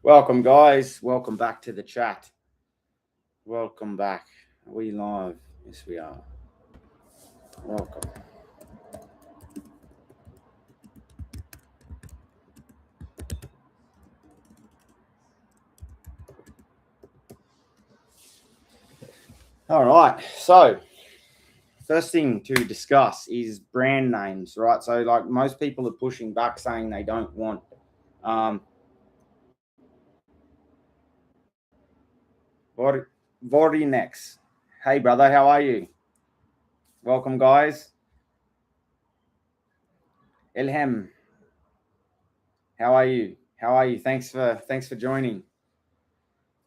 Welcome, guys. Welcome back to the chat. Welcome back. Are we live? Yes, we are. Welcome. All right. So, first thing to discuss is brand names, right? So, like most people are pushing back saying they don't want. Um, Vorinex. Hey, brother. How are you? Welcome, guys. Ilham. How are you? How are you? Thanks for joining.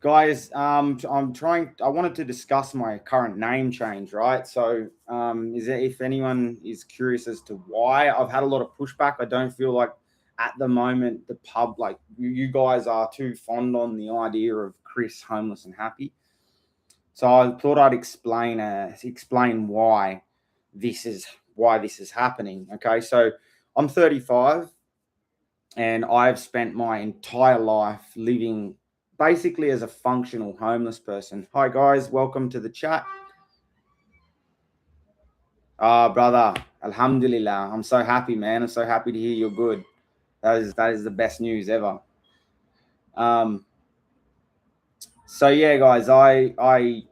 Guys, I wanted to discuss my current name change, right? So, if anyone is curious as to why I've had a lot of pushback, I don't feel like at the moment the pub, like you guys are too fond on the idea of Chris homeless and happy. So I thought I'd explain why this is happening. Okay, so I'm 35 and I've spent my entire life living basically as a functional homeless person. Hi guys, welcome to the chat. Brother, Alhamdulillah, I'm so happy, man. I'm so happy to hear you're good. That is the best news ever. Um, so yeah, guys, I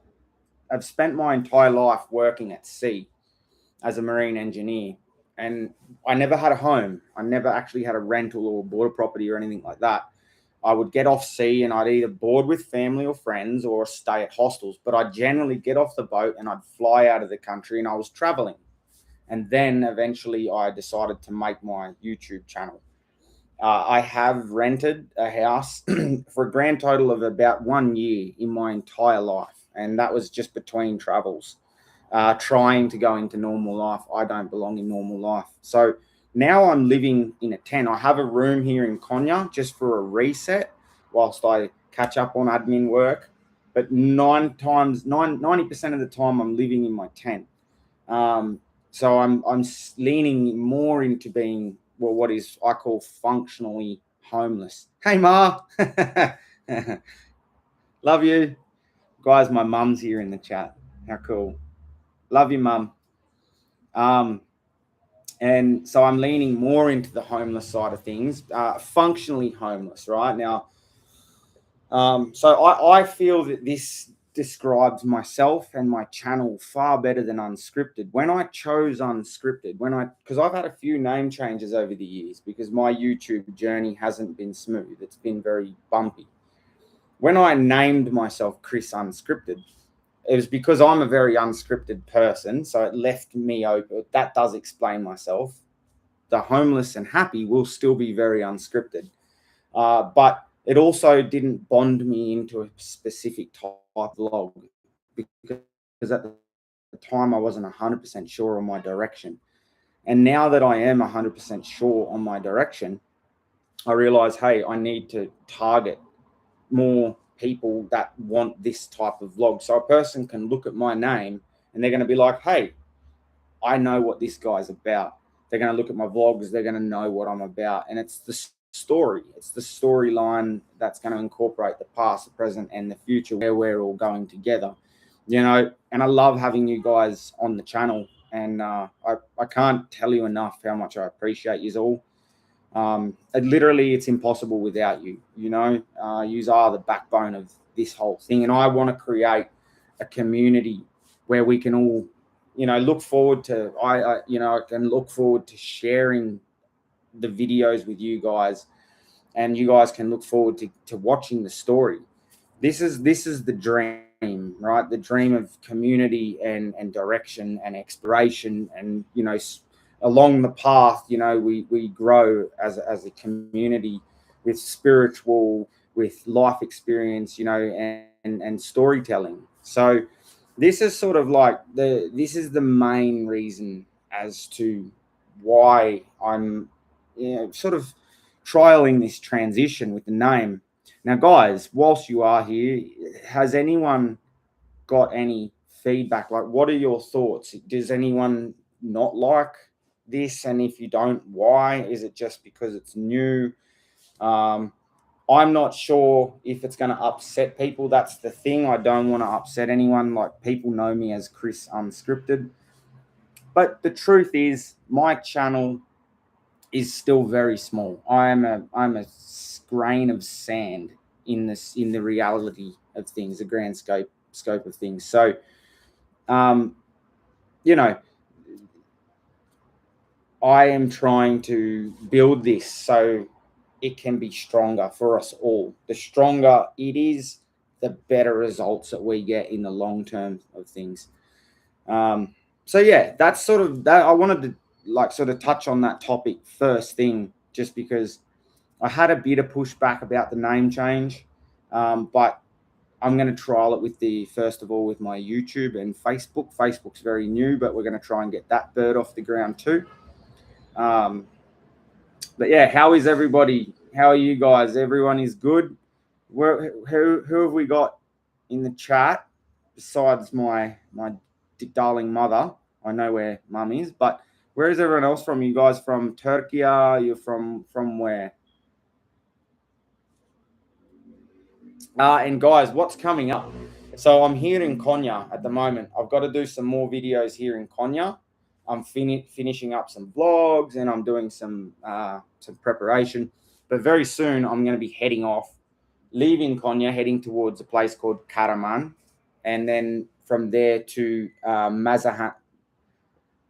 have spent my entire life working at sea as a marine engineer, and I never had a home. I never actually had a rental or bought a property or anything like that. I would get off sea and I'd either board with family or friends or stay at hostels. But I'd generally get off the boat and I'd fly out of the country and I was traveling. And then eventually I decided to make my YouTube channel. I have rented a house for a grand total of about 1 year in my entire life. And that was just between travels, trying to go into normal life. I don't belong in normal life. So now I'm living in a tent. I have a room here in Konya just for a reset whilst I catch up on admin work. But 90% of the time I'm living in my tent. So I'm leaning more into being, well, what is I call functionally homeless. Hey, Ma. Love you. Guys, my mum's here in the chat. How cool. Love you, Mum. And so I'm leaning more into the homeless side of things, functionally homeless, right? Now, so I feel that this describes myself and my channel far better than unscripted. When I chose unscripted, because I've had a few name changes over the years because my YouTube journey hasn't been smooth. It's been very bumpy. When I named myself Chris Unscripted, it was because I'm a very unscripted person. So it left me open. That does explain myself. The homeless and happy will still be very unscripted. But it also didn't bond me into a specific type of vlog because at the time I wasn't 100% sure on my direction. And now that I am 100% sure on my direction, I realize, hey, I need to target more people that want this type of vlog. So a person can look at my name and they're going to be like, hey, I know what this guy's about. They're going to look at my vlogs. They're going to know what I'm about. And it's the story. It's the storyline that's going to incorporate the past, the present, and the future where we're all going together. And I love having you guys on the channel. And I can't tell you enough how much I appreciate you all. It's impossible without you. You are the backbone of this whole thing. And I want to create a community where we can all look forward to I can look forward to sharing the videos with you guys, and you guys can look forward to watching the story. This is the dream, right? The dream of community and direction and exploration, and along the path we grow as a community with spiritual, with life experience, and storytelling. So this is sort of like this is the main reason as to why I'm sort of trialing this transition with the name. Now, guys, whilst you are here, has anyone got any feedback? Like, what are your thoughts? Does anyone not like this? And if you don't, why? Is it just because it's new? I'm not sure if it's going to upset people. That's the thing. I don't want to upset anyone. Like, people know me as Chris Unscripted. But the truth is, my channel is still very small. I'm a grain of sand in the reality of things, the grand scope of things. So, you know, I am trying to build this so it can be stronger for us all. The stronger it is, the better results that we get in the long term of things. So yeah, that's sort of that. I wanted to like sort of touch on that topic first thing, just because I had a bit of pushback about the name change, but I'm going to trial it with first of all with my YouTube and Facebook. Facebook's very new, but we're going to try and get that bird off the ground too. But yeah, how is everybody? How are you guys? Everyone is good. Who have we got in the chat besides my darling mother? I know where mum is, but where is everyone else from? You guys from Turkey? You're from where? And guys, what's coming up? So I'm here in Konya at the moment. I've got to do some more videos here in Konya. I'm finishing up some vlogs, and I'm doing some preparation. But very soon I'm going to be heading off, leaving Konya, heading towards a place called Karaman, and then from there to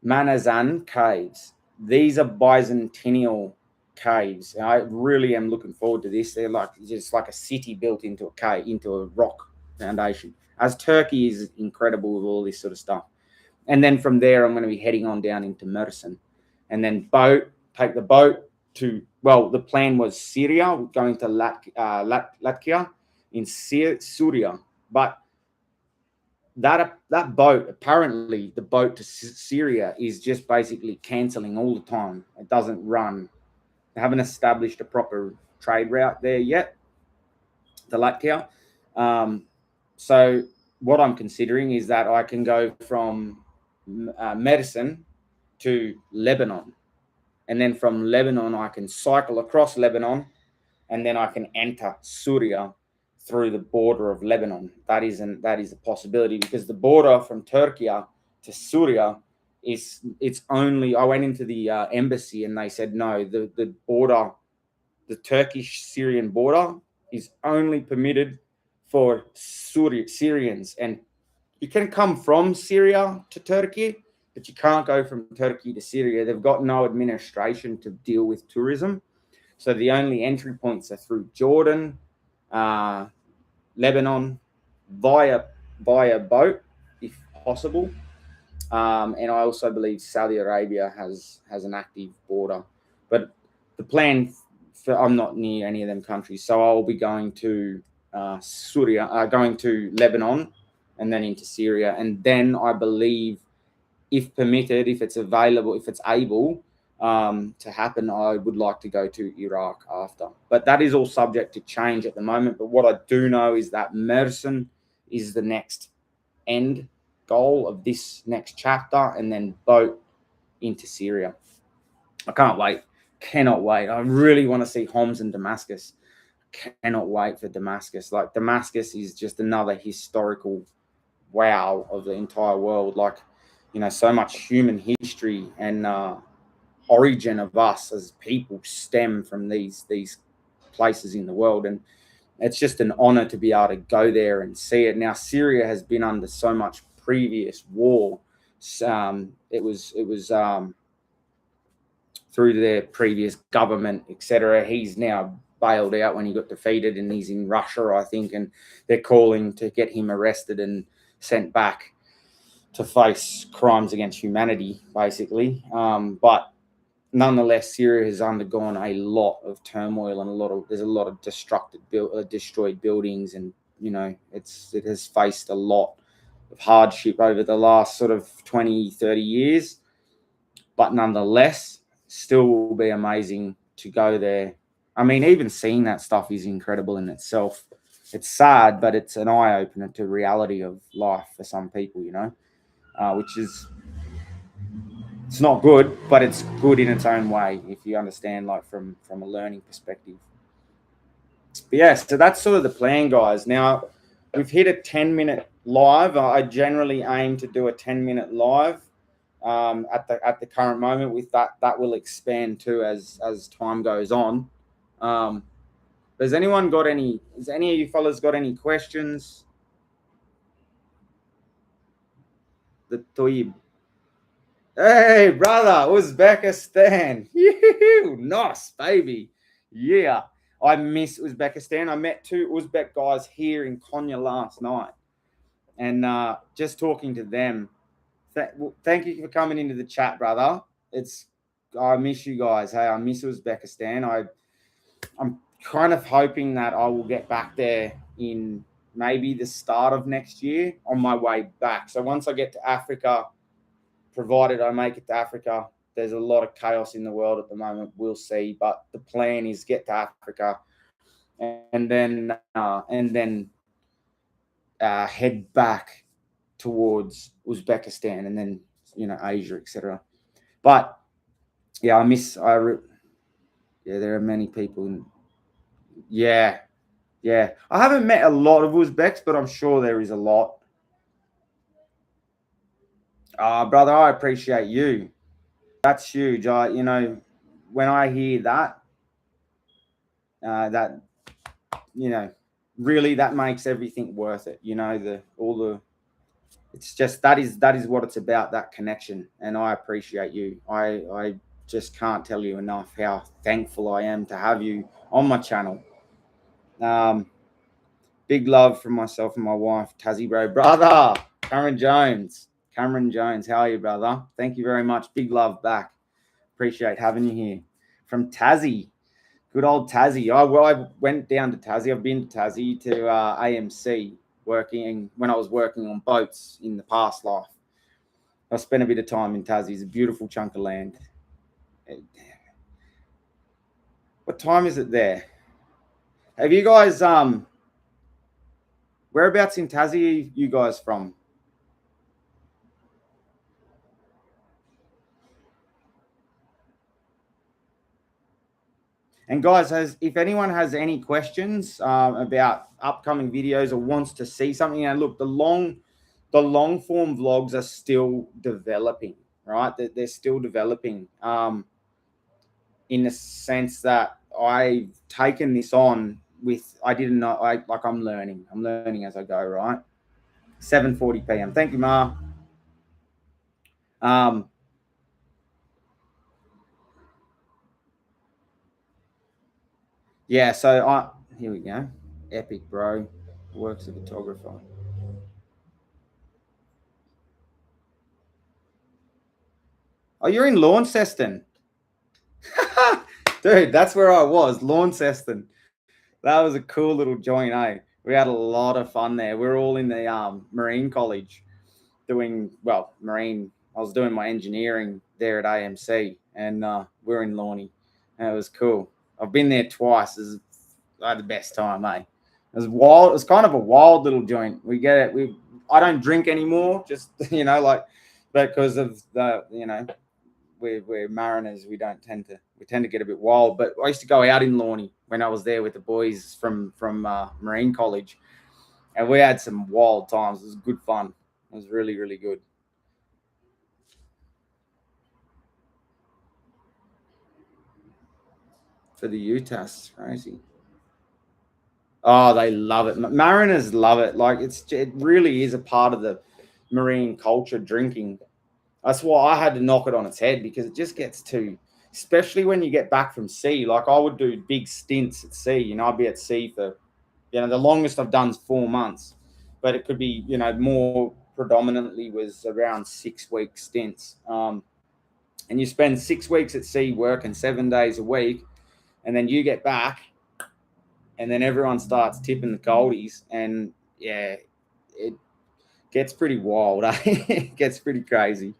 Manazan Caves. These are Byzantial caves. And I really am looking forward to this. They're like just like a city built into a cave, into a rock foundation. As Turkey is incredible with all this sort of stuff. And then from there, I'm going to be heading on down into Mersin, and then take the boat to, well, the plan was Syria, going to Latvia in Syria, but that boat, apparently the boat to Syria is just basically cancelling all the time. It doesn't run. They haven't established a proper trade route there yet, to Latvia. So what I'm considering is that I can go from Medicine to Lebanon, and then from Lebanon I can cycle across Lebanon, and then I can enter Syria through the border of Lebanon. That is a possibility, because the border from Turkey to Syria it's only, I went into the embassy and they said no, the border, the Turkish-Syrian border is only permitted for Syrians, and you can come from Syria to Turkey, but you can't go from Turkey to Syria. They've got no administration to deal with tourism. So the only entry points are through Jordan, Lebanon, via boat, if possible. And I also believe Saudi Arabia has an active border. But the plan I'm not near any of them countries, so I'll be going to Syria, going to Lebanon, and then into Syria, and then I believe, if permitted, if it's available, if it's able to happen, I would like to go to Iraq after. But that is all subject to change at the moment. But what I do know is that Mersin is the next end goal of this next chapter, and then boat into Syria. I can't wait. Cannot wait. I really want to see Homs in Damascus. Cannot wait for Damascus. Like, Damascus is just another historical wow of the entire world. Like, you know, so much human history and origin of us as people stem from these places in the world, and it's just an honor to be able to go there and see it. Now, Syria has been under so much previous war. It was through their previous government, etc. He's now bailed out when he got defeated, and he's in Russia, I think, and they're calling to get him arrested and sent back to face crimes against humanity, basically. But nonetheless, Syria has undergone a lot of turmoil, and there's a lot of destroyed buildings, and you know, it has faced a lot of hardship over the last sort of 20, 30 years. But nonetheless, still will be amazing to go there. I mean, even seeing that stuff is incredible in itself. It's sad, but it's an eye-opener to reality of life for some people, you know, which is, it's not good, but it's good in its own way, if you understand, like from a learning perspective. But yeah, so that's sort of the plan, guys. Now we've hit a 10-minute live. I generally aim to do a 10-minute live at the current moment. With that will expand too as time goes on. Has any of you fellas got any questions? The Toyib. Hey, brother, Uzbekistan. Nice, baby. Yeah. I miss Uzbekistan. I met two Uzbek guys here in Konya last night. And just talking to them. Thank you for coming into the chat, brother. I miss you guys. Hey, I miss Uzbekistan. I'm kind of hoping that I will get back there in maybe the start of next year on my way back. So once I get to Africa, provided I make it to Africa, there's a lot of chaos in the world at the moment. We'll see, but the plan is get to Africa and then head back towards Uzbekistan and then Asia, etc. But yeah, there are many people. Yeah. I haven't met a lot of Uzbeks, but I'm sure there is a lot. Brother, I appreciate you. That's huge. When I hear that, really that makes everything worth it. It's just that is what it's about, that connection. And I appreciate you. I just can't tell you enough how thankful I am to have you on my channel. Big love from myself and my wife, Tazzy bro. Brother, Cameron Jones, how are you, brother? Thank you very much. Big love back. Appreciate having you here. From Tassie, good old Tassie. I went down to Tassie. I've been to Tassie to AMC when I was working on boats in the past life. I spent a bit of time in Tassie. It's a beautiful chunk of land. What time is it there? Have you guys whereabouts in Tassie are you guys from? And guys, if anyone has any questions about upcoming videos or wants to see something, and look, the long form vlogs are still developing, right? They're still developing in the sense that I've taken this on I didn't know, I'm learning as I go, right? 7:40 p.m. Thank you, Ma. Yeah, so here we go. Epic, bro. Works as a photographer. Oh, you're in Launceston. Dude, that's where I was, Launceston. That was a cool little joint, eh? We had a lot of fun there. We were all in the Marine College doing, Marine. I was doing my engineering there at AMC, and we're in Lawney. And it was cool. I've been there twice. I had the best time, eh? It was wild. It was kind of a wild little joint. We get it. I don't drink anymore, just because of the we're mariners. We tend to get a bit wild. But I used to go out in Lawney when I was there with the boys from Marine College, and we had some wild times. It was good fun. It was really, really good. For the UTAS, crazy. Oh, they love it. Mariners love it. Like it really is a part of the marine culture, drinking. That's why I had to knock it on its head, because it just gets too, especially when you get back from sea. Like I would do big stints at sea. I'd be at sea for, the longest I've done is 4 months, but it could be, more predominantly was around 6-week stints. And you spend 6 weeks at sea working 7 days a week, and then you get back, and then everyone starts tipping the goldies, and yeah, it gets pretty wild. It gets pretty crazy.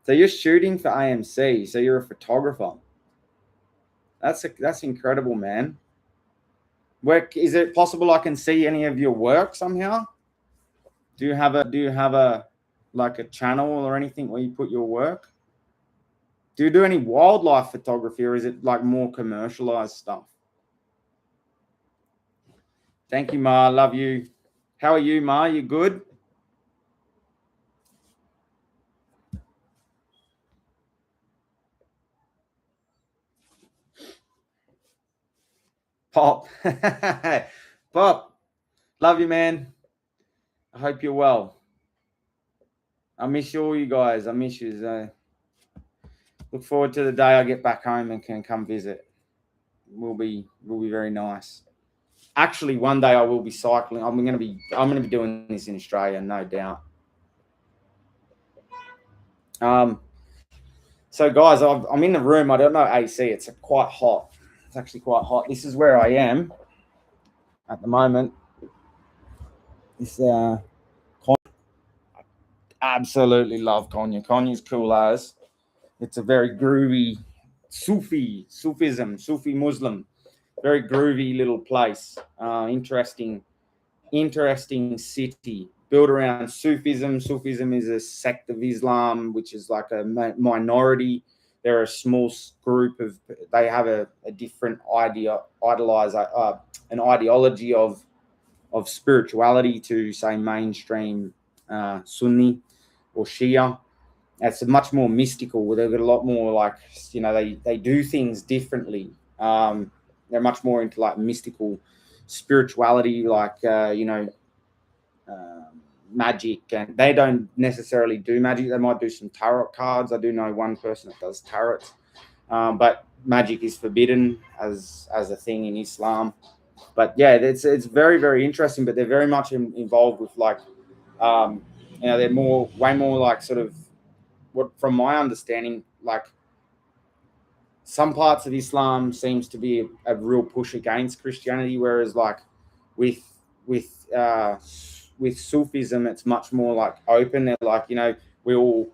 So you're shooting for AMC. So you're a photographer. That's incredible, man. Is it possible I can see any of your work somehow? Do you have a like a channel or anything where you put your work? Do you do any wildlife photography, or is it like more commercialized stuff? Thank you, Ma. Love you. How are you, Ma? You good? Pop. Pop. Love you, man. I hope you're well. I miss you all, you guys. I miss you. Look forward to the day I get back home and can come visit. Will be very nice. Actually, one day I will be cycling. I'm gonna be doing this in Australia, no doubt. So guys, I'm in the room. I don't know AC. It's quite hot. It's actually quite hot. This is where I am at the moment. This absolutely love Konya. Konya's cool as. It's a very groovy Sufi Muslim, very groovy little place. Interesting city built around Sufism. Sufism is a sect of Islam, which is like a minority. They're a small group of. They have a different an ideology of spirituality to say mainstream Sunni or Shia. It's much more mystical. They've got a lot more like they do things differently. They're much more into like mystical spirituality, like magic, and they don't necessarily do magic. They might do some tarot cards. I do know one person that does tarot, but magic is forbidden as a thing in Islam. But yeah, it's very very interesting. But they're very much involved with like, they're way more like sort of what, from my understanding, like some parts of Islam seems to be a real push against Christianity, whereas like with Sufism, it's much more like open. They're like, we all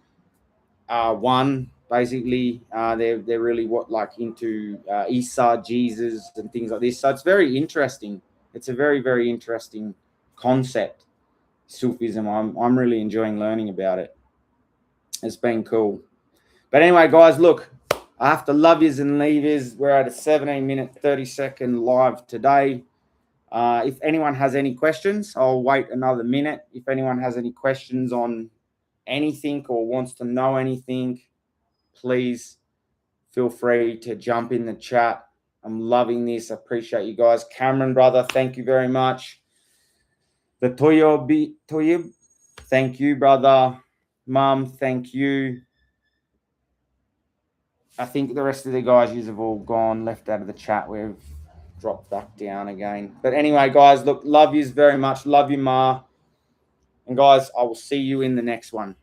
are one. Basically, they're really into Isa, Jesus, and things like this. So it's very interesting. It's a very very interesting concept, Sufism. I'm really enjoying learning about it. It's been cool. But anyway, guys, look, I have to love yous and leave yous. We're at a 17-minute, 30-second live today. If anyone has any questions, I'll wait another minute. If anyone has any questions on anything or wants to know anything, please feel free to jump in the chat. I'm loving this. I appreciate you guys. Cameron, brother, thank you very much. The Toyib, thank you, brother. Mum, thank you. I think the rest of the guys have all gone, left out of the chat. We've dropped back down again. But anyway, guys, look, love yous very much. Love you, Ma. And guys, I will see you in the next one.